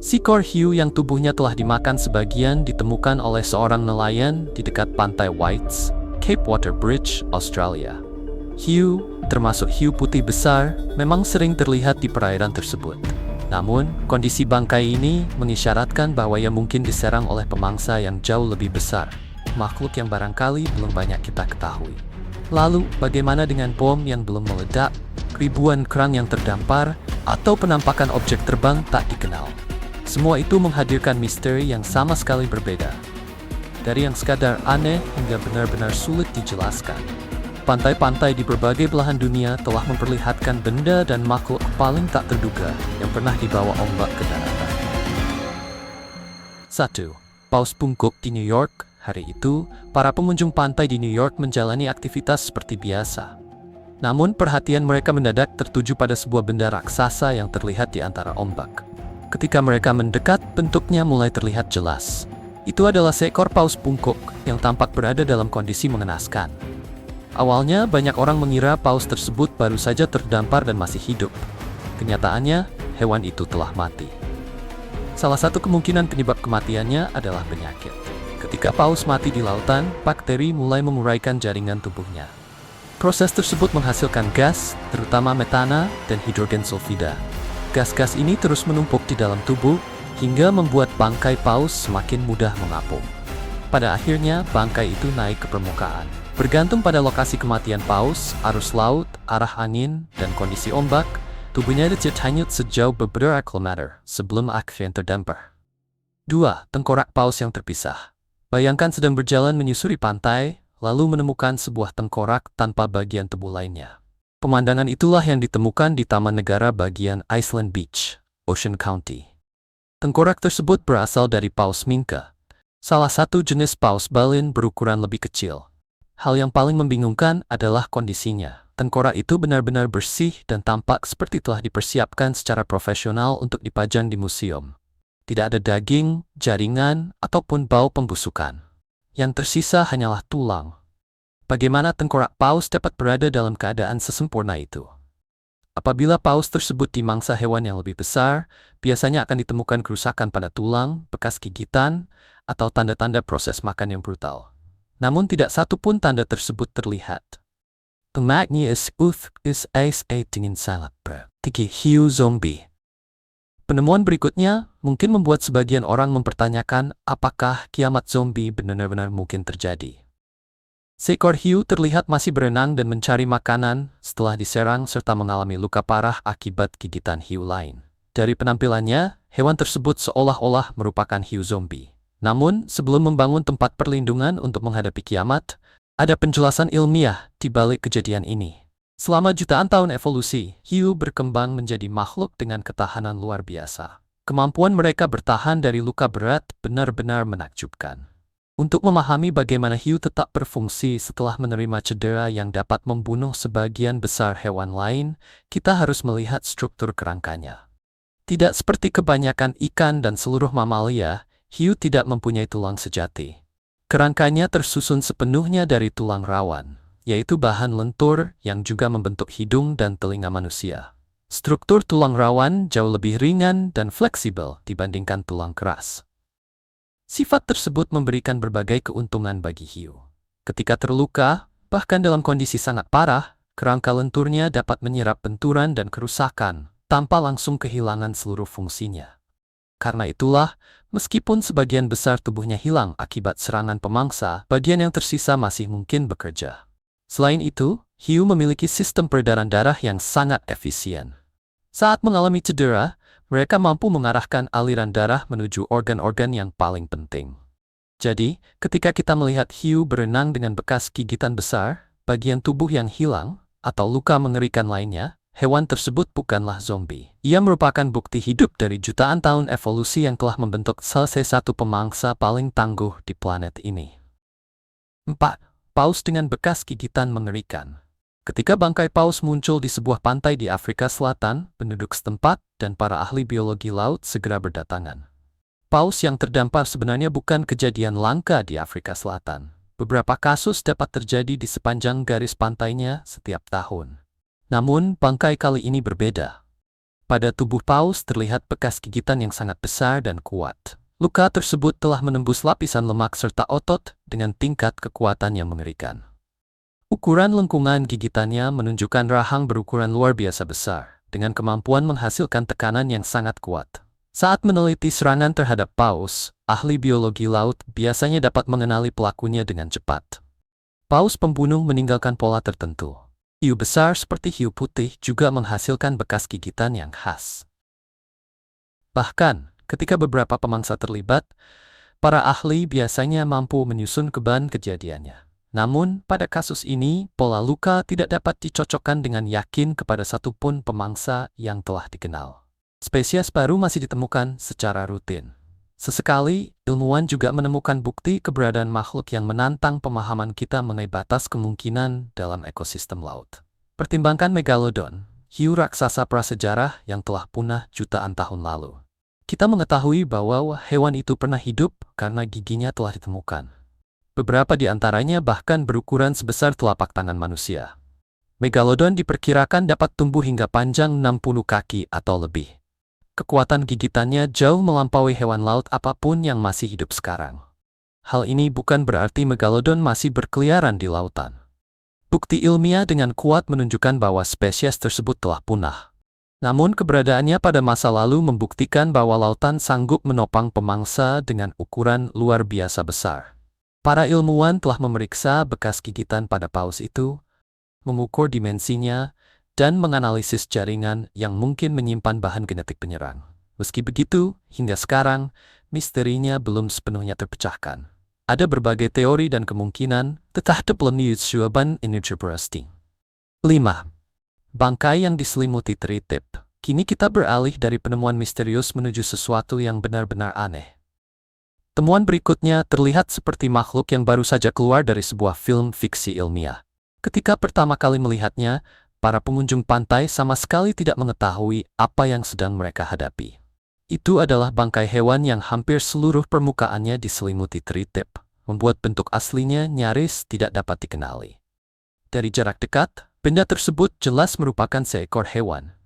Seekor hiu yang tubuhnya telah dimakan sebagian ditemukan oleh seorang nelayan di dekat pantai Whites, Cape Water Bridge, Australia. Hiu, termasuk hiu putih besar, memang sering terlihat di perairan tersebut. Namun, kondisi bangkai ini mengisyaratkan bahwa ia mungkin diserang oleh pemangsa yang jauh lebih besar, makhluk yang barangkali belum banyak kita ketahui. Lalu, bagaimana dengan bom yang belum meledak, ribuan kerang yang terdampar, atau penampakan objek terbang tak dikenal? Semua itu menghadirkan misteri yang sama sekali berbeda. Dari yang sekadar aneh hingga benar-benar sulit dijelaskan. Pantai-pantai di berbagai belahan dunia telah memperlihatkan benda dan makhluk paling tak terduga yang pernah dibawa ombak ke daratan. 1. Paus bungkuk di New York. Hari itu, para pengunjung pantai di New York menjalani aktivitas seperti biasa. Namun perhatian mereka mendadak tertuju pada sebuah benda raksasa yang terlihat di antara ombak. Ketika mereka mendekat, bentuknya mulai terlihat jelas. Itu adalah seekor paus bungkuk yang tampak berada dalam kondisi mengenaskan. Awalnya, banyak orang mengira paus tersebut baru saja terdampar dan masih hidup. Kenyataannya, hewan itu telah mati. Salah satu kemungkinan penyebab kematiannya adalah penyakit. Ketika paus mati di lautan, bakteri mulai menguraikan jaringan tubuhnya. Proses tersebut menghasilkan gas, terutama metana dan hidrogen sulfida. Gas-gas ini terus menumpuk di dalam tubuh, hingga membuat bangkai paus semakin mudah mengapung. Pada akhirnya, bangkai itu naik ke permukaan. Bergantung pada lokasi kematian paus, arus laut, arah angin, dan kondisi ombak, tubuhnya hanyut sejauh beberapa kilometer sebelum akhirnya terdampar. 2. Tengkorak paus yang terpisah. Bayangkan sedang berjalan menyusuri pantai, lalu menemukan sebuah tengkorak tanpa bagian tubuh lainnya. Pemandangan itulah yang ditemukan di Taman Negara bagian Island Beach, Ocean County. Tengkorak tersebut berasal dari paus minke, salah satu jenis paus balin berukuran lebih kecil. Hal yang paling membingungkan adalah kondisinya. Tengkorak itu benar-benar bersih dan tampak seperti telah dipersiapkan secara profesional untuk dipajang di museum. Tidak ada daging, jaringan, ataupun bau pembusukan. Yang tersisa hanyalah tulang. Bagaimana tengkorak paus dapat berada dalam keadaan sesempurna itu? Apabila paus tersebut dimangsa hewan yang lebih besar, biasanya akan ditemukan kerusakan pada tulang, bekas gigitan, atau tanda-tanda proses makan yang brutal. Namun tidak satu pun tanda tersebut terlihat. Magnius is tingin salat berarti hiu zombie. Penemuan berikutnya mungkin membuat sebagian orang mempertanyakan apakah kiamat zombie benar-benar mungkin terjadi. Seekor hiu terlihat masih berenang dan mencari makanan setelah diserang serta mengalami luka parah akibat gigitan hiu lain. Dari penampilannya, hewan tersebut seolah-olah merupakan hiu zombie. Namun, sebelum membangun tempat perlindungan untuk menghadapi kiamat, ada penjelasan ilmiah di balik kejadian ini. Selama jutaan tahun evolusi, hiu berkembang menjadi makhluk dengan ketahanan luar biasa. Kemampuan mereka bertahan dari luka berat benar-benar menakjubkan. Untuk memahami bagaimana hiu tetap berfungsi setelah menerima cedera yang dapat membunuh sebagian besar hewan lain, kita harus melihat struktur kerangkanya. Tidak seperti kebanyakan ikan dan seluruh mamalia, hiu tidak mempunyai tulang sejati. Kerangkanya tersusun sepenuhnya dari tulang rawan, yaitu bahan lentur yang juga membentuk hidung dan telinga manusia. Struktur tulang rawan jauh lebih ringan dan fleksibel dibandingkan tulang keras. Sifat tersebut memberikan berbagai keuntungan bagi hiu. Ketika terluka, bahkan dalam kondisi sangat parah, kerangka lenturnya dapat menyerap benturan dan kerusakan tanpa langsung kehilangan seluruh fungsinya. Karena itulah, meskipun sebagian besar tubuhnya hilang akibat serangan pemangsa, bagian yang tersisa masih mungkin bekerja. Selain itu, hiu memiliki sistem peredaran darah yang sangat efisien. Saat mengalami cedera, mereka mampu mengarahkan aliran darah menuju organ-organ yang paling penting. Jadi, ketika kita melihat hiu berenang dengan bekas gigitan besar, bagian tubuh yang hilang, atau luka mengerikan lainnya, hewan tersebut bukanlah zombie. Ia merupakan bukti hidup dari jutaan tahun evolusi yang telah membentuk salah satu pemangsa paling tangguh di planet ini. 4. Paus dengan bekas gigitan mengerikan. Ketika bangkai paus muncul di sebuah pantai di Afrika Selatan, penduduk setempat dan para ahli biologi laut segera berdatangan. Paus yang terdampar sebenarnya bukan kejadian langka di Afrika Selatan. Beberapa kasus dapat terjadi di sepanjang garis pantainya setiap tahun. Namun, bangkai kali ini berbeda. Pada tubuh paus terlihat bekas gigitan yang sangat besar dan kuat. Luka tersebut telah menembus lapisan lemak serta otot dengan tingkat kekuatan yang mengerikan. Ukuran lengkungan gigitannya menunjukkan rahang berukuran luar biasa besar, dengan kemampuan menghasilkan tekanan yang sangat kuat. Saat meneliti serangan terhadap paus, ahli biologi laut biasanya dapat mengenali pelakunya dengan cepat. Paus pembunuh meninggalkan pola tertentu. Hiu besar seperti hiu putih juga menghasilkan bekas gigitan yang khas. Bahkan, ketika beberapa pemangsa terlibat, para ahli biasanya mampu menyusun keban kejadiannya. Namun, pada kasus ini, pola luka tidak dapat dicocokkan dengan yakin kepada satupun pemangsa yang telah dikenal. Spesies baru masih ditemukan secara rutin. Sesekali, ilmuwan juga menemukan bukti keberadaan makhluk yang menantang pemahaman kita mengenai batas kemungkinan dalam ekosistem laut. Pertimbangkan Megalodon, hiu raksasa prasejarah yang telah punah jutaan tahun lalu. Kita mengetahui bahwa hewan itu pernah hidup karena giginya telah ditemukan. Beberapa di antaranya bahkan berukuran sebesar telapak tangan manusia. Megalodon diperkirakan dapat tumbuh hingga panjang 60 kaki atau lebih. Kekuatan gigitannya jauh melampaui hewan laut apapun yang masih hidup sekarang. Hal ini bukan berarti Megalodon masih berkeliaran di lautan. Bukti ilmiah dengan kuat menunjukkan bahwa spesies tersebut telah punah. Namun keberadaannya pada masa lalu membuktikan bahwa lautan sanggup menopang pemangsa dengan ukuran luar biasa besar. Para ilmuwan telah memeriksa bekas gigitan pada paus itu, mengukur dimensinya, dan menganalisis jaringan yang mungkin menyimpan bahan genetik penyerang. Meski begitu, hingga sekarang, misterinya belum sepenuhnya terpecahkan. Ada berbagai teori dan kemungkinan, tetapi belum jawaban ini berpasti. 5. Bangkai yang diselimuti tritip. Kini kita beralih dari penemuan misterius menuju sesuatu yang benar-benar aneh. Temuan berikutnya terlihat seperti makhluk yang baru saja keluar dari sebuah film fiksi ilmiah. Ketika pertama kali melihatnya, para pengunjung pantai sama sekali tidak mengetahui apa yang sedang mereka hadapi. Itu adalah bangkai hewan yang hampir seluruh permukaannya diselimuti tritip, membuat bentuk aslinya nyaris tidak dapat dikenali. Dari jarak dekat, benda tersebut jelas merupakan seekor hewan.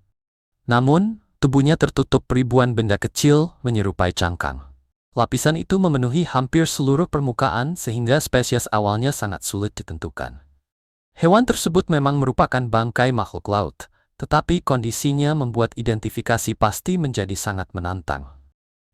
Namun, tubuhnya tertutup ribuan benda kecil menyerupai cangkang. Lapisan itu memenuhi hampir seluruh permukaan sehingga spesies awalnya sangat sulit ditentukan. Hewan tersebut memang merupakan bangkai makhluk laut, tetapi kondisinya membuat identifikasi pasti menjadi sangat menantang.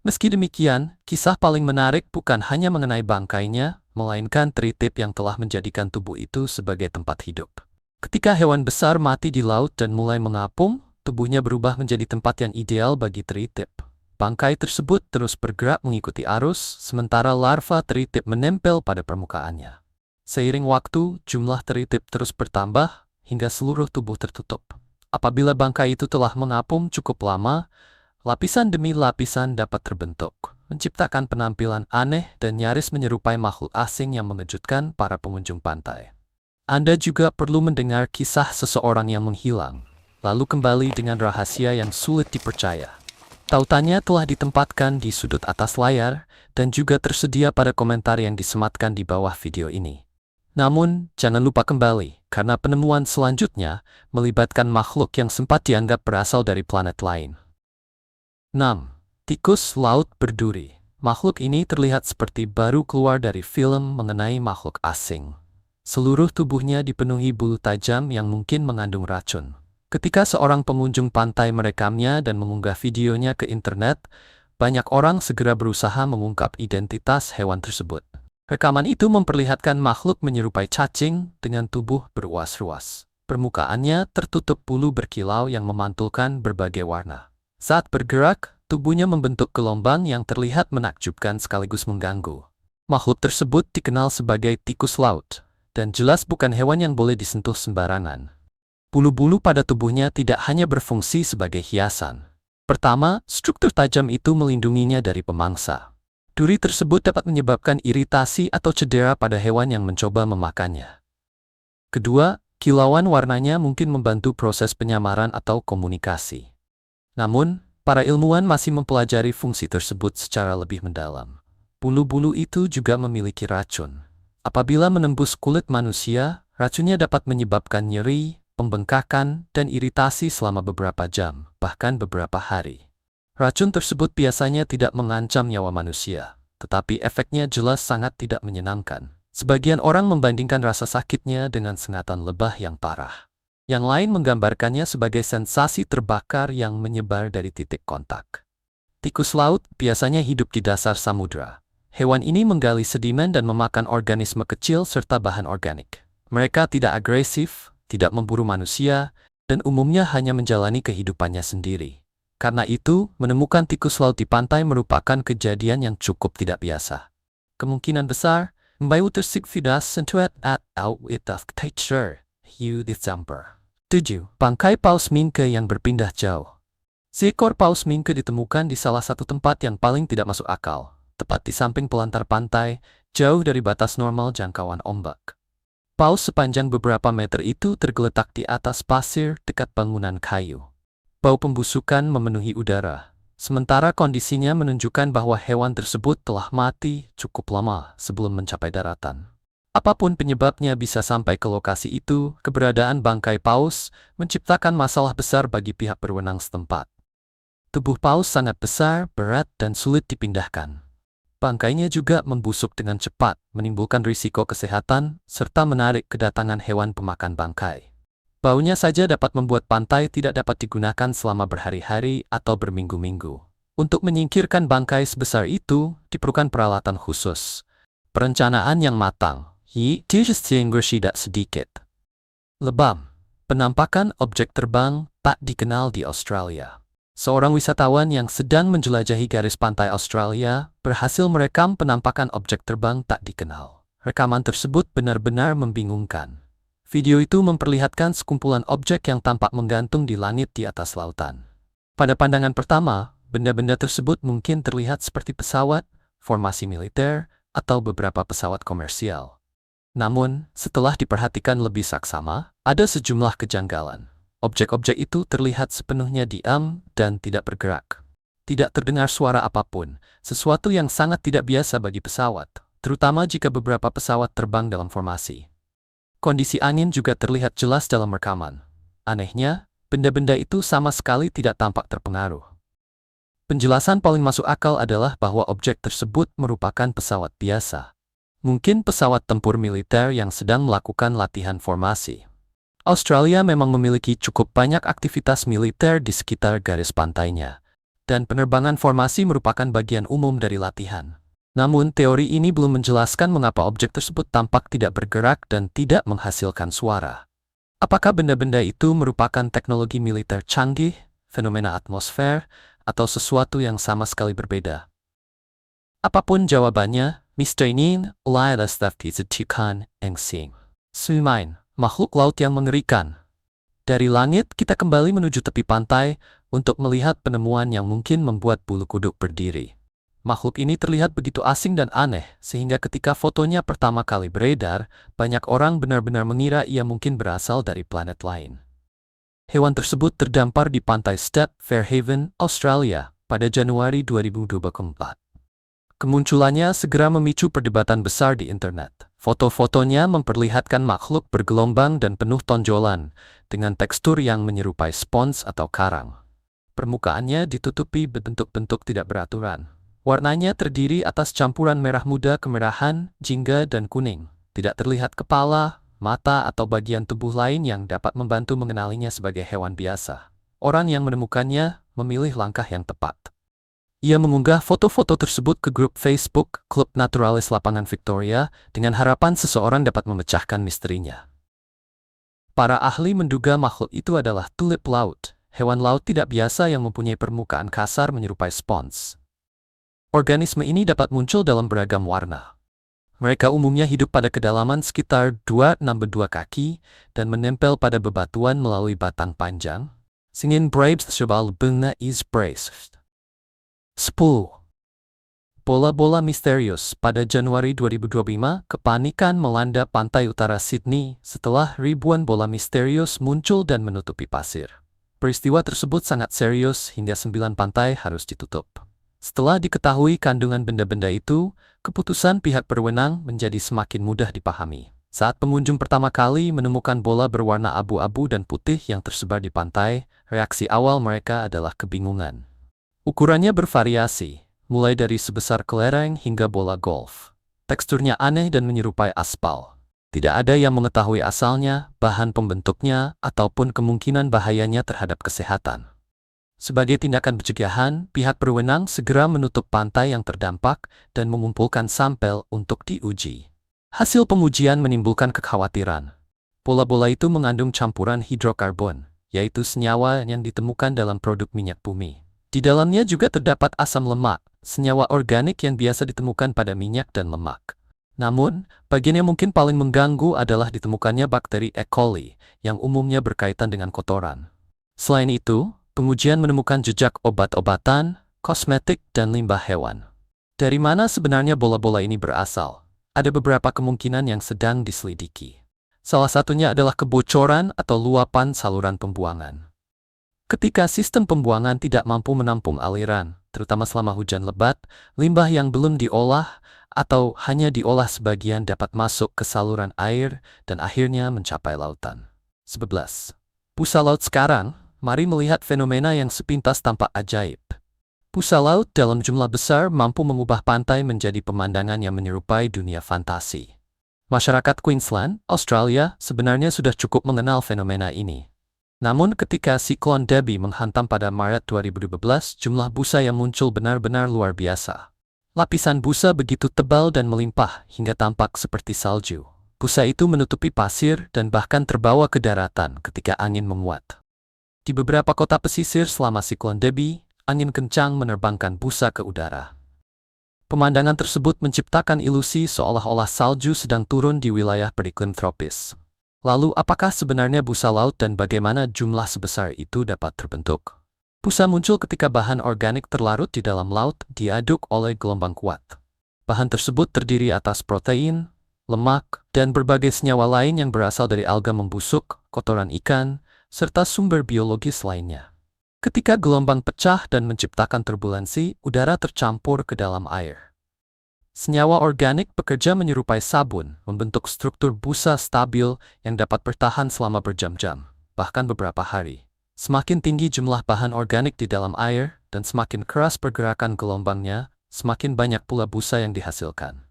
Meski demikian, kisah paling menarik bukan hanya mengenai bangkainya, melainkan tritip yang telah menjadikan tubuh itu sebagai tempat hidup. Ketika hewan besar mati di laut dan mulai mengapung, tubuhnya berubah menjadi tempat yang ideal bagi tritip. Bangkai tersebut terus bergerak mengikuti arus, sementara larva tritip menempel pada permukaannya. Seiring waktu, jumlah tritip terus bertambah hingga seluruh tubuh tertutup. Apabila bangkai itu telah mengapung cukup lama, lapisan demi lapisan dapat terbentuk, menciptakan penampilan aneh dan nyaris menyerupai makhluk asing yang mengejutkan para pengunjung pantai. Anda juga perlu mendengar kisah seseorang yang menghilang, lalu kembali dengan rahasia yang sulit dipercaya. Tautannya telah ditempatkan di sudut atas layar dan juga tersedia pada komentar yang disematkan di bawah video ini. Namun, jangan lupa kembali, karena penemuan selanjutnya melibatkan makhluk yang sempat dianggap berasal dari planet lain. 6. Tikus laut berduri. Makhluk ini terlihat seperti baru keluar dari film mengenai makhluk asing. Seluruh tubuhnya dipenuhi bulu tajam yang mungkin mengandung racun. Ketika seorang pengunjung pantai merekamnya dan mengunggah videonya ke internet, banyak orang segera berusaha mengungkap identitas hewan tersebut. Rekaman itu memperlihatkan makhluk menyerupai cacing dengan tubuh beruas-ruas. Permukaannya tertutup bulu berkilau yang memantulkan berbagai warna. Saat bergerak, tubuhnya membentuk gelombang yang terlihat menakjubkan sekaligus mengganggu. Makhluk tersebut dikenal sebagai tikus laut, dan jelas bukan hewan yang boleh disentuh sembarangan. Bulu-bulu pada tubuhnya tidak hanya berfungsi sebagai hiasan. Pertama, struktur tajam itu melindunginya dari pemangsa. Duri tersebut dapat menyebabkan iritasi atau cedera pada hewan yang mencoba memakannya. Kedua, kilauan warnanya mungkin membantu proses penyamaran atau komunikasi. Namun, para ilmuwan masih mempelajari fungsi tersebut secara lebih mendalam. Bulu-bulu itu juga memiliki racun. Apabila menembus kulit manusia, racunnya dapat menyebabkan nyeri, pembengkakan, dan iritasi selama beberapa jam, bahkan beberapa hari. Racun tersebut biasanya tidak mengancam nyawa manusia, tetapi efeknya jelas sangat tidak menyenangkan. Sebagian orang membandingkan rasa sakitnya dengan sengatan lebah yang parah. Yang lain menggambarkannya sebagai sensasi terbakar yang menyebar dari titik kontak. Tikus laut biasanya hidup di dasar samudra. Hewan ini menggali sedimen dan memakan organisme kecil serta bahan organik. Mereka tidak agresif, tidak memburu manusia, dan umumnya hanya menjalani kehidupannya sendiri. Karena itu, menemukan tikus laut di pantai merupakan kejadian yang cukup tidak biasa. Kemungkinan besar, Biotersigvidas sentuat at out texture, Hugh December. 7. Bangkai paus minke yang berpindah jauh. Seekor paus minke ditemukan di salah satu tempat yang paling tidak masuk akal, tepat di samping pelantar pantai, jauh dari batas normal jangkauan ombak. Paus sepanjang beberapa meter itu tergeletak di atas pasir dekat bangunan kayu. Bau pembusukan memenuhi udara, sementara kondisinya menunjukkan bahwa hewan tersebut telah mati cukup lama sebelum mencapai daratan. Apapun penyebabnya bisa sampai ke lokasi itu, keberadaan bangkai paus menciptakan masalah besar bagi pihak berwenang setempat. Tubuh paus sangat besar, berat, dan sulit dipindahkan. Bangkainya juga membusuk dengan cepat, menimbulkan risiko kesehatan, serta menarik kedatangan hewan pemakan bangkai. Baunya saja dapat membuat pantai tidak dapat digunakan selama berhari-hari atau berminggu-minggu. Untuk menyingkirkan bangkai sebesar itu, diperlukan peralatan khusus. Perencanaan yang matang. Tidak sedikit. Lebam. Penampakan objek terbang tak dikenal di Australia. Seorang wisatawan yang sedang menjelajahi garis pantai Australia berhasil merekam penampakan objek terbang tak dikenal. Rekaman tersebut benar-benar membingungkan. Video itu memperlihatkan sekumpulan objek yang tampak menggantung di langit di atas lautan. Pada pandangan pertama, benda-benda tersebut mungkin terlihat seperti pesawat, formasi militer, atau beberapa pesawat komersial. Namun, setelah diperhatikan lebih saksama, ada sejumlah kejanggalan. Objek-objek itu terlihat sepenuhnya diam dan tidak bergerak. Tidak terdengar suara apapun, sesuatu yang sangat tidak biasa bagi pesawat, terutama jika beberapa pesawat terbang dalam formasi. Kondisi angin juga terlihat jelas dalam rekaman. Anehnya, benda-benda itu sama sekali tidak tampak terpengaruh. Penjelasan paling masuk akal adalah bahwa objek tersebut merupakan pesawat biasa. Mungkin pesawat tempur militer yang sedang melakukan latihan formasi. Australia memang memiliki cukup banyak aktivitas militer di sekitar garis pantainya, dan penerbangan formasi merupakan bagian umum dari latihan. Namun, teori ini belum menjelaskan mengapa objek tersebut tampak tidak bergerak dan tidak menghasilkan suara. Apakah benda-benda itu merupakan teknologi militer canggih, fenomena atmosfer, atau sesuatu yang sama sekali berbeda? Apapun jawabannya, Mr. Nin, Lailas Taftizutukan, Engsing. Sumain, makhluk laut yang mengerikan. Dari langit, kita kembali menuju tepi pantai untuk melihat penemuan yang mungkin membuat bulu kuduk berdiri. Makhluk ini terlihat begitu asing dan aneh, sehingga ketika fotonya pertama kali beredar, banyak orang benar-benar mengira ia mungkin berasal dari planet lain. Hewan tersebut terdampar di pantai Step, Fairhaven, Australia, pada Januari 2024. Kemunculannya segera memicu perdebatan besar di internet. Foto-fotonya memperlihatkan makhluk bergelombang dan penuh tonjolan, dengan tekstur yang menyerupai spons atau karang. Permukaannya ditutupi bentuk-bentuk tidak beraturan. Warnanya terdiri atas campuran merah muda kemerahan, jingga, dan kuning. Tidak terlihat kepala, mata, atau bagian tubuh lain yang dapat membantu mengenalinya sebagai hewan biasa. Orang yang menemukannya memilih langkah yang tepat. Ia mengunggah foto-foto tersebut ke grup Facebook Klub Naturalis Lapangan Victoria dengan harapan seseorang dapat memecahkan misterinya. Para ahli menduga makhluk itu adalah tulip laut, hewan laut tidak biasa yang mempunyai permukaan kasar menyerupai spons. Organisme ini dapat muncul dalam beragam warna. Mereka umumnya hidup pada kedalaman sekitar 2-6 kaki dan menempel pada bebatuan melalui batang panjang. Singin Braves Sebal Bunga is Braced. 10. Bola-bola misterius. Pada Januari 2025, kepanikan melanda pantai utara Sydney setelah ribuan bola misterius muncul dan menutupi pasir. Peristiwa tersebut sangat serius hingga 9 pantai harus ditutup. Setelah diketahui kandungan benda-benda itu, keputusan pihak berwenang menjadi semakin mudah dipahami. Saat pengunjung pertama kali menemukan bola berwarna abu-abu dan putih yang tersebar di pantai, reaksi awal mereka adalah kebingungan. Ukurannya bervariasi, mulai dari sebesar kelereng hingga bola golf. Teksturnya aneh dan menyerupai aspal. Tidak ada yang mengetahui asalnya, bahan pembentuknya, ataupun kemungkinan bahayanya terhadap kesehatan. Sebagai tindakan pencegahan, pihak berwenang segera menutup pantai yang terdampak dan mengumpulkan sampel untuk diuji. Hasil pengujian menimbulkan kekhawatiran. Bola-bola itu mengandung campuran hidrokarbon, yaitu senyawa yang ditemukan dalam produk minyak bumi. Di dalamnya juga terdapat asam lemak, senyawa organik yang biasa ditemukan pada minyak dan lemak. Namun, bagian yang mungkin paling mengganggu adalah ditemukannya bakteri E. coli, yang umumnya berkaitan dengan kotoran. Selain itu, pengujian menemukan jejak obat-obatan, kosmetik, dan limbah hewan. Dari mana sebenarnya bola-bola ini berasal? Ada beberapa kemungkinan yang sedang diselidiki. Salah satunya adalah kebocoran atau luapan saluran pembuangan. Ketika sistem pembuangan tidak mampu menampung aliran, terutama selama hujan lebat, limbah yang belum diolah atau hanya diolah sebagian dapat masuk ke saluran air dan akhirnya mencapai lautan. 11. Busa laut sekarang, mari melihat fenomena yang sepintas tampak ajaib. Busa laut dalam jumlah besar mampu mengubah pantai menjadi pemandangan yang menyerupai dunia fantasi. Masyarakat Queensland, Australia, sebenarnya sudah cukup mengenal fenomena ini. Namun ketika siklon Debbie menghantam pada Maret 2012, jumlah busa yang muncul benar-benar luar biasa. Lapisan busa begitu tebal dan melimpah hingga tampak seperti salju. Busa itu menutupi pasir dan bahkan terbawa ke daratan ketika angin menguat. Di beberapa kota pesisir selama siklon Debbie, angin kencang menerbangkan busa ke udara. Pemandangan tersebut menciptakan ilusi seolah-olah salju sedang turun di wilayah beriklim tropis. Lalu apakah sebenarnya busa laut dan bagaimana jumlah sebesar itu dapat terbentuk? Busa muncul ketika bahan organik terlarut di dalam laut diaduk oleh gelombang kuat. Bahan tersebut terdiri atas protein, lemak, dan berbagai senyawa lain yang berasal dari alga membusuk, kotoran ikan, serta sumber biologis lainnya. Ketika gelombang pecah dan menciptakan turbulensi, udara tercampur ke dalam air. Senyawa organik bekerja menyerupai sabun, membentuk struktur busa stabil yang dapat bertahan selama berjam-jam, bahkan beberapa hari. Semakin tinggi jumlah bahan organik di dalam air, dan semakin keras pergerakan gelombangnya, semakin banyak pula busa yang dihasilkan.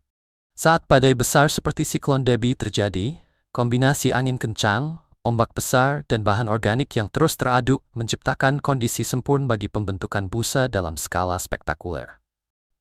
Saat badai besar seperti siklon Debbie terjadi, kombinasi angin kencang, ombak besar, dan bahan organik yang terus teraduk menciptakan kondisi sempurna bagi pembentukan busa dalam skala spektakuler.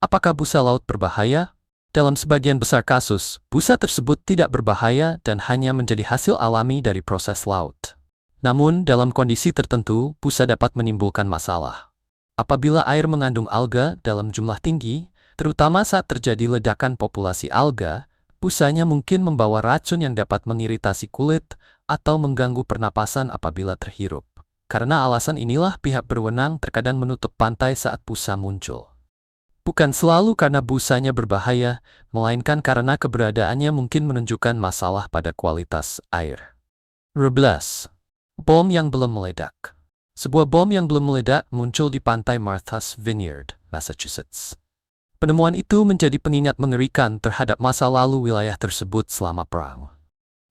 Apakah busa laut berbahaya? Dalam sebagian besar kasus, busa tersebut tidak berbahaya dan hanya menjadi hasil alami dari proses laut. Namun, dalam kondisi tertentu, busa dapat menimbulkan masalah. Apabila air mengandung alga dalam jumlah tinggi, terutama saat terjadi ledakan populasi alga, busanya mungkin membawa racun yang dapat mengiritasi kulit atau mengganggu pernapasan apabila terhirup. Karena alasan inilah pihak berwenang terkadang menutup pantai saat busa muncul. Bukan selalu karena busanya berbahaya, melainkan karena keberadaannya mungkin menunjukkan masalah pada kualitas air. 12. Bom yang belum meledak. Sebuah bom yang belum meledak muncul di pantai Martha's Vineyard, Massachusetts. Penemuan itu menjadi pengingat mengerikan terhadap masa lalu wilayah tersebut selama perang.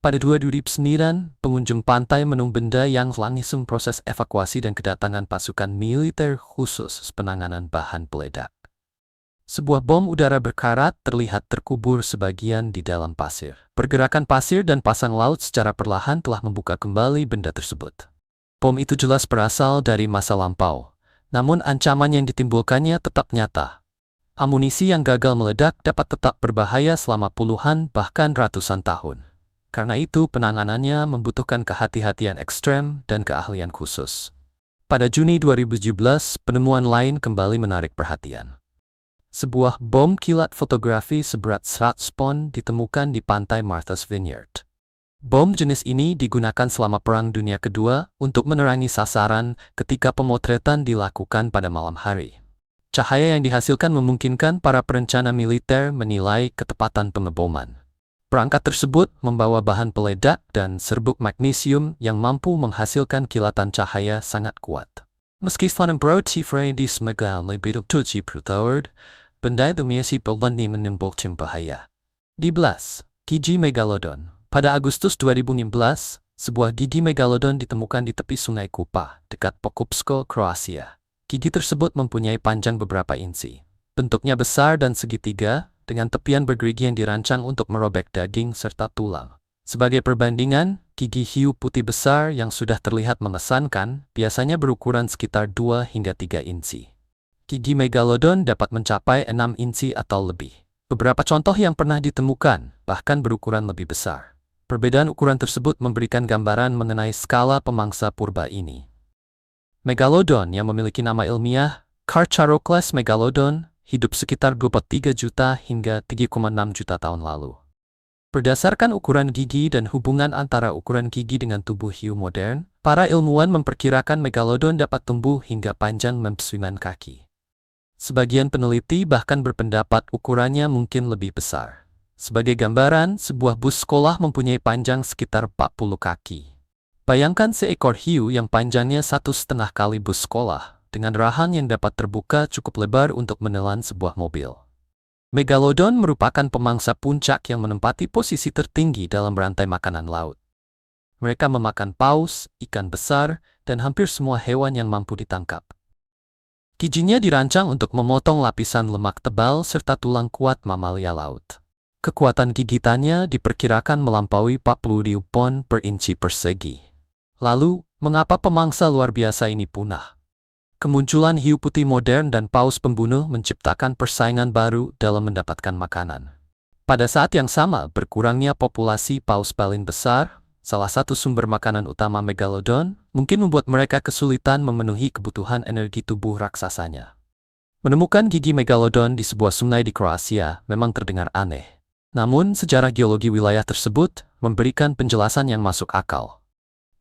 Pada 2009, pengunjung pantai menemukan benda yang langsung proses evakuasi dan kedatangan pasukan militer khusus penanganan bahan peledak. Sebuah bom udara berkarat terlihat terkubur sebagian di dalam pasir. Pergerakan pasir dan pasang laut secara perlahan telah membuka kembali benda tersebut. Bom itu jelas berasal dari masa lampau, namun ancaman yang ditimbulkannya tetap nyata. Amunisi yang gagal meledak dapat tetap berbahaya selama puluhan bahkan ratusan tahun. Karena itu penanganannya membutuhkan kehati-hatian ekstrem dan keahlian khusus. Pada Juni 2017, penemuan lain kembali menarik perhatian. Sebuah bom kilat fotografi seberat 100 pon ditemukan di pantai Martha's Vineyard. Bom jenis ini digunakan selama Perang Dunia Kedua untuk menerangi sasaran ketika pemotretan dilakukan pada malam hari. Cahaya yang dihasilkan memungkinkan para perencana militer menilai ketepatan pengeboman. Perangkat tersebut membawa bahan peledak dan serbuk magnesium yang mampu menghasilkan kilatan cahaya sangat kuat. Meski Van Brood-Cifre di Smegal lebih tujuh Prutoward, benda itu masih belum menimbulkan bahaya. 12. Gigi Megalodon. Pada Agustus 2016, sebuah gigi megalodon ditemukan di tepi Sungai Kupa, dekat Pokupsko, Kroasia. Gigi tersebut mempunyai panjang beberapa inci. Bentuknya besar dan segitiga, dengan tepian bergerigi yang dirancang untuk merobek daging serta tulang. Sebagai perbandingan, gigi hiu putih besar yang sudah terlihat mengesankan biasanya berukuran sekitar 2 hingga 3 inci. Gigi megalodon dapat mencapai 6 inci atau lebih. Beberapa contoh yang pernah ditemukan bahkan berukuran lebih besar. Perbedaan ukuran tersebut memberikan gambaran mengenai skala pemangsa purba ini. Megalodon yang memiliki nama ilmiah, Carcharodontless megalodon, hidup sekitar 23 juta hingga 3,6 juta tahun lalu. Berdasarkan ukuran gigi dan hubungan antara ukuran gigi dengan tubuh hiu modern, para ilmuwan memperkirakan megalodon dapat tumbuh hingga panjang 9 kaki. Sebagian peneliti bahkan berpendapat ukurannya mungkin lebih besar. Sebagai gambaran, sebuah bus sekolah mempunyai panjang sekitar 40 kaki. Bayangkan seekor hiu yang panjangnya 1,5 kali bus sekolah, dengan rahang yang dapat terbuka cukup lebar untuk menelan sebuah mobil. Megalodon merupakan pemangsa puncak yang menempati posisi tertinggi dalam rantai makanan laut. Mereka memakan paus, ikan besar, dan hampir semua hewan yang mampu ditangkap. Giginya dirancang untuk memotong lapisan lemak tebal serta tulang kuat mamalia laut. Kekuatan gigitannya diperkirakan melampaui 40.000 pon per inci persegi. Lalu, mengapa pemangsa luar biasa ini punah? Kemunculan hiu putih modern dan paus pembunuh menciptakan persaingan baru dalam mendapatkan makanan. Pada saat yang sama, berkurangnya populasi paus balin besar, salah satu sumber makanan utama megalodon, mungkin membuat mereka kesulitan memenuhi kebutuhan energi tubuh raksasanya. Menemukan gigi megalodon di sebuah sungai di Kroasia memang terdengar aneh. Namun, sejarah geologi wilayah tersebut memberikan penjelasan yang masuk akal.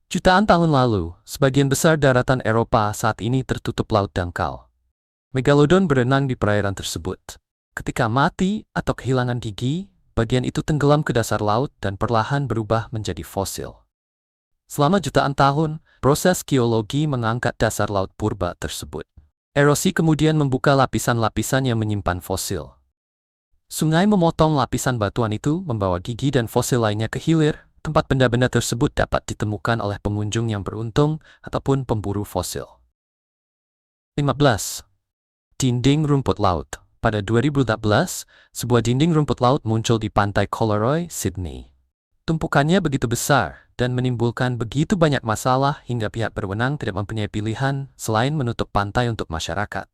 Jutaan tahun lalu, sebagian besar daratan Eropa saat ini tertutup laut dangkal. Megalodon berenang di perairan tersebut. Ketika mati atau kehilangan gigi, bagian itu tenggelam ke dasar laut dan perlahan berubah menjadi fosil. Selama jutaan tahun, proses geologi mengangkat dasar laut purba tersebut. Erosi kemudian membuka lapisan-lapisan yang menyimpan fosil. Sungai memotong lapisan batuan itu, membawa gigi dan fosil lainnya ke hilir. Tempat benda-benda tersebut dapat ditemukan oleh pengunjung yang beruntung ataupun pemburu fosil. 15. Dinding rumput laut. Pada 2014, sebuah dinding rumput laut muncul di pantai Coleroy, Sydney. Tumpukannya begitu besar dan menimbulkan begitu banyak masalah hingga pihak berwenang tidak mempunyai pilihan selain menutup pantai untuk masyarakat.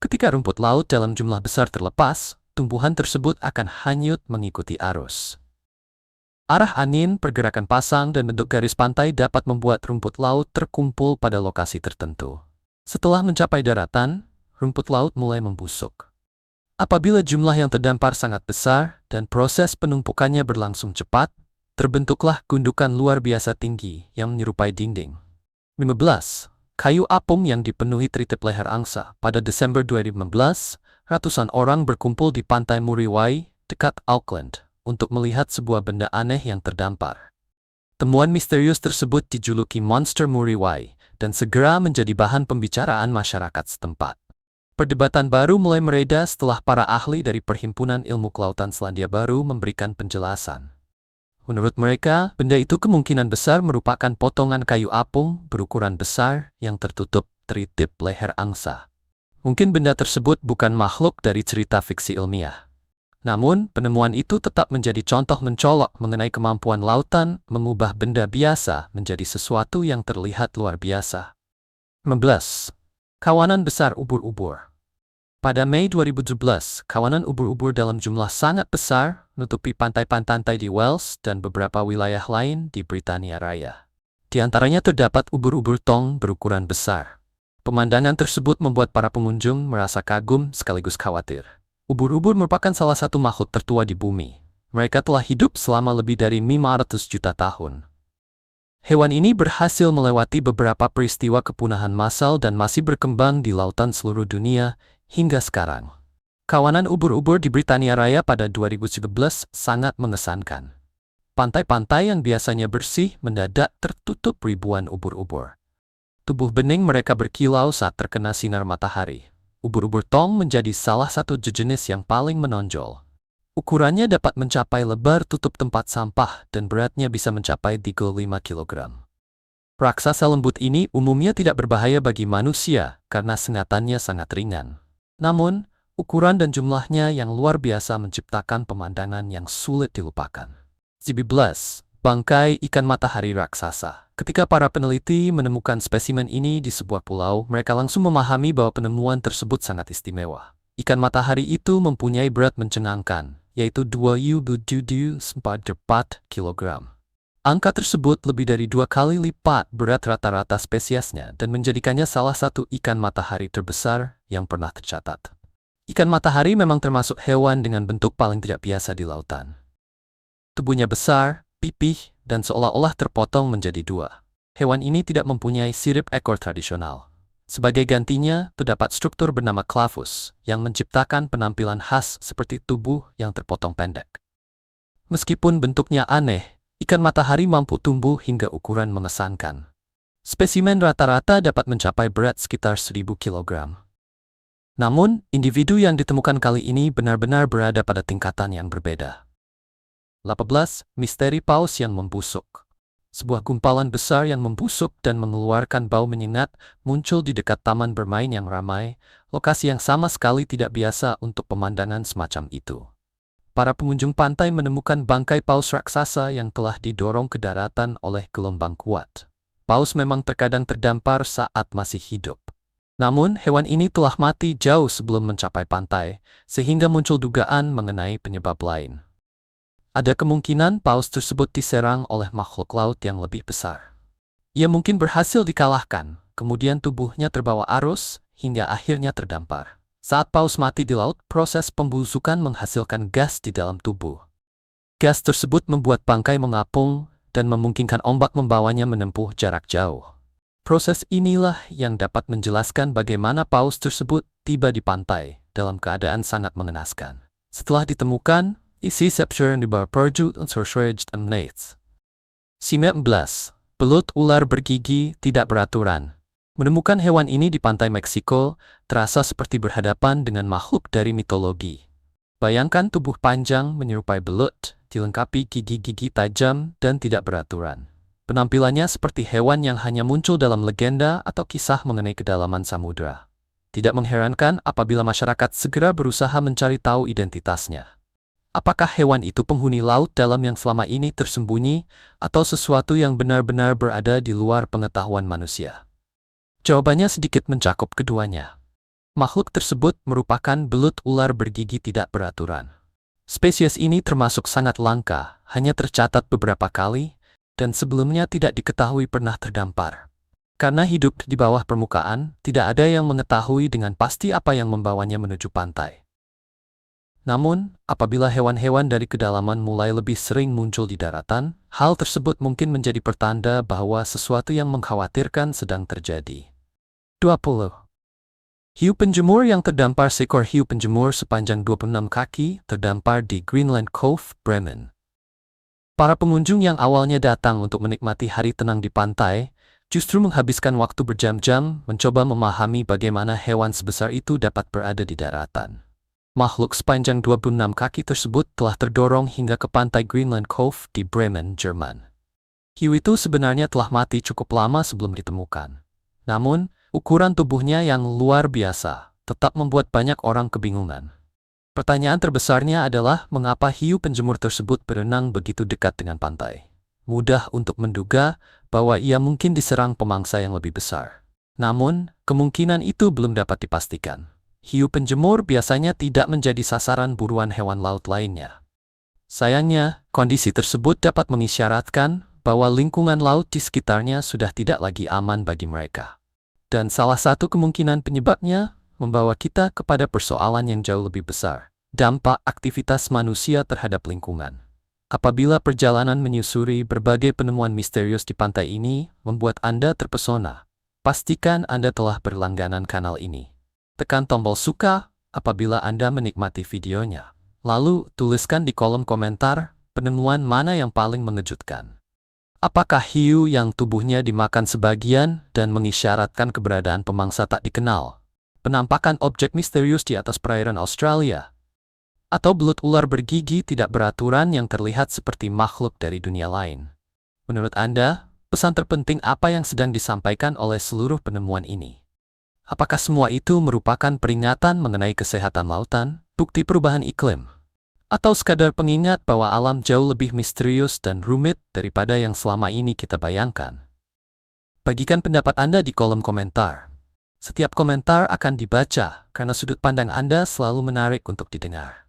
Ketika rumput laut dalam jumlah besar terlepas, tumbuhan tersebut akan hanyut mengikuti arus. Arah angin, pergerakan pasang, dan bentuk garis pantai dapat membuat rumput laut terkumpul pada lokasi tertentu. Setelah mencapai daratan, rumput laut mulai membusuk. Apabila jumlah yang terdampar sangat besar dan proses penumpukannya berlangsung cepat, terbentuklah gundukan luar biasa tinggi yang menyerupai dinding. 15. Kayu apung yang dipenuhi tritip leher angsa. Pada Desember 2015, ratusan orang berkumpul di pantai Muriwai, dekat Auckland, untuk melihat sebuah benda aneh yang terdampar. Temuan misterius tersebut dijuluki Monster Muriwai dan segera menjadi bahan pembicaraan masyarakat setempat. Perdebatan baru mulai mereda setelah para ahli dari Perhimpunan Ilmu Kelautan Selandia Baru memberikan penjelasan. Menurut mereka, benda itu kemungkinan besar merupakan potongan kayu apung berukuran besar yang tertutup tritip leher angsa. Mungkin benda tersebut bukan makhluk dari cerita fiksi ilmiah. Namun, penemuan itu tetap menjadi contoh mencolok mengenai kemampuan lautan mengubah benda biasa menjadi sesuatu yang terlihat luar biasa. 16. Kawanan besar ubur-ubur. Pada Mei 2017, kawanan ubur-ubur dalam jumlah sangat besar menutupi pantai-pantai di Wales dan beberapa wilayah lain di Britania Raya. Di antaranya terdapat ubur-ubur tong berukuran besar. Pemandangan tersebut membuat para pengunjung merasa kagum sekaligus khawatir. Ubur-ubur merupakan salah satu makhluk tertua di bumi. Mereka telah hidup selama lebih dari 500 juta tahun. Hewan ini berhasil melewati beberapa peristiwa kepunahan massal dan masih berkembang di lautan seluruh dunia hingga sekarang. Kawanan ubur-ubur di Britania Raya pada 2017 sangat mengesankan. Pantai-pantai yang biasanya bersih mendadak tertutup ribuan ubur-ubur. Tubuh bening mereka berkilau saat terkena sinar matahari. Ubur-ubur tong menjadi salah satu jenis yang paling menonjol. Ukurannya dapat mencapai lebar tutup tempat sampah dan beratnya bisa mencapai 35 kg. Raksasa lembut ini umumnya tidak berbahaya bagi manusia karena sengatannya sangat ringan. Namun, ukuran dan jumlahnya yang luar biasa menciptakan pemandangan yang sulit dilupakan. 11. Bangkai ikan matahari raksasa. Ketika para peneliti menemukan spesimen ini di sebuah pulau, mereka langsung memahami bahwa penemuan tersebut sangat istimewa. Ikan matahari itu mempunyai berat mencengangkan, yaitu 2,4 kg. Angka tersebut lebih dari 2 kali lipat berat rata-rata spesiesnya dan menjadikannya salah satu ikan matahari terbesar yang pernah tercatat. Ikan matahari memang termasuk hewan dengan bentuk paling tidak biasa di lautan. Tubuhnya besar, pipih, dan seolah-olah terpotong menjadi dua. Hewan ini tidak mempunyai sirip ekor tradisional. Sebagai gantinya, terdapat struktur bernama clavus yang menciptakan penampilan khas seperti tubuh yang terpotong pendek. Meskipun bentuknya aneh, ikan matahari mampu tumbuh hingga ukuran mengesankan. Spesimen rata-rata dapat mencapai berat sekitar 1000 kg. Namun, individu yang ditemukan kali ini benar-benar berada pada tingkatan yang berbeda. 18. Misteri paus yang membusuk. Sebuah gumpalan besar yang membusuk dan mengeluarkan bau menyengat muncul di dekat taman bermain yang ramai, lokasi yang sama sekali tidak biasa untuk pemandangan semacam itu. Para pengunjung pantai menemukan bangkai paus raksasa yang telah didorong ke daratan oleh gelombang kuat. Paus memang terkadang terdampar saat masih hidup. Namun, hewan ini telah mati jauh sebelum mencapai pantai, sehingga muncul dugaan mengenai penyebab lain. Ada kemungkinan paus tersebut diserang oleh makhluk laut yang lebih besar. Ia mungkin berhasil dikalahkan, kemudian tubuhnya terbawa arus, hingga akhirnya terdampar. Saat paus mati di laut, proses pembusukan menghasilkan gas di dalam tubuh. Gas tersebut membuat bangkai mengapung dan memungkinkan ombak membawanya menempuh jarak jauh. Proses inilah yang dapat menjelaskan bagaimana paus tersebut tiba di pantai dalam keadaan sangat mengenaskan. Setelah ditemukan, isi sepsure di bawah perju dan sorcerage and nates. 19. Belut ular bergigi tidak beraturan. Menemukan hewan ini di pantai Meksiko terasa seperti berhadapan dengan makhluk dari mitologi. Bayangkan tubuh panjang menyerupai belut, dilengkapi gigi-gigi tajam dan tidak beraturan. Penampilannya seperti hewan yang hanya muncul dalam legenda atau kisah mengenai kedalaman samudera. Tidak mengherankan apabila masyarakat segera berusaha mencari tahu identitasnya. Apakah hewan itu penghuni laut dalam yang selama ini tersembunyi, atau sesuatu yang benar-benar berada di luar pengetahuan manusia? Jawabannya sedikit mencakup keduanya. Makhluk tersebut merupakan belut ular bergigi tidak beraturan. Spesies ini termasuk sangat langka, hanya tercatat beberapa kali, dan sebelumnya tidak diketahui pernah terdampar. Karena hidup di bawah permukaan, tidak ada yang mengetahui dengan pasti apa yang membawanya menuju pantai. Namun, apabila hewan-hewan dari kedalaman mulai lebih sering muncul di daratan, hal tersebut mungkin menjadi pertanda bahwa sesuatu yang mengkhawatirkan sedang terjadi. 20. Hiu penjemur yang terdampar. Seekor hiu penjemur sepanjang 26 kaki terdampar di Greenland Cove, Bremen. Para pengunjung yang awalnya datang untuk menikmati hari tenang di pantai, justru menghabiskan waktu berjam-jam mencoba memahami bagaimana hewan sebesar itu dapat berada di daratan. Makhluk sepanjang 26 kaki tersebut telah terdorong hingga ke pantai Greenland Cove di Bremen, Jerman. Hiu itu sebenarnya telah mati cukup lama sebelum ditemukan. Namun, ukuran tubuhnya yang luar biasa tetap membuat banyak orang kebingungan. Pertanyaan terbesarnya adalah mengapa hiu penjemur tersebut berenang begitu dekat dengan pantai. Mudah untuk menduga bahwa ia mungkin diserang pemangsa yang lebih besar. Namun, kemungkinan itu belum dapat dipastikan. Hiu penjemur biasanya tidak menjadi sasaran buruan hewan laut lainnya. Sayangnya, kondisi tersebut dapat mengisyaratkan bahwa lingkungan laut di sekitarnya sudah tidak lagi aman bagi mereka. Dan salah satu kemungkinan penyebabnya membawa kita kepada persoalan yang jauh lebih besar, dampak aktivitas manusia terhadap lingkungan. Apabila perjalanan menyusuri berbagai penemuan misterius di pantai ini membuat Anda terpesona, pastikan Anda telah berlangganan kanal ini. Tekan tombol suka apabila Anda menikmati videonya. Lalu, tuliskan di kolom komentar penemuan mana yang paling mengejutkan. Apakah hiu yang tubuhnya dimakan sebagian dan mengisyaratkan keberadaan pemangsa tak dikenal? Penampakan objek misterius di atas perairan Australia? Atau belut ular bergigi tidak beraturan yang terlihat seperti makhluk dari dunia lain? Menurut Anda, pesan terpenting apa yang sedang disampaikan oleh seluruh penemuan ini? Apakah semua itu merupakan peringatan mengenai kesehatan lautan, bukti perubahan iklim, atau sekadar pengingat bahwa alam jauh lebih misterius dan rumit daripada yang selama ini kita bayangkan? Bagikan pendapat Anda di kolom komentar. Setiap komentar akan dibaca karena sudut pandang Anda selalu menarik untuk didengar.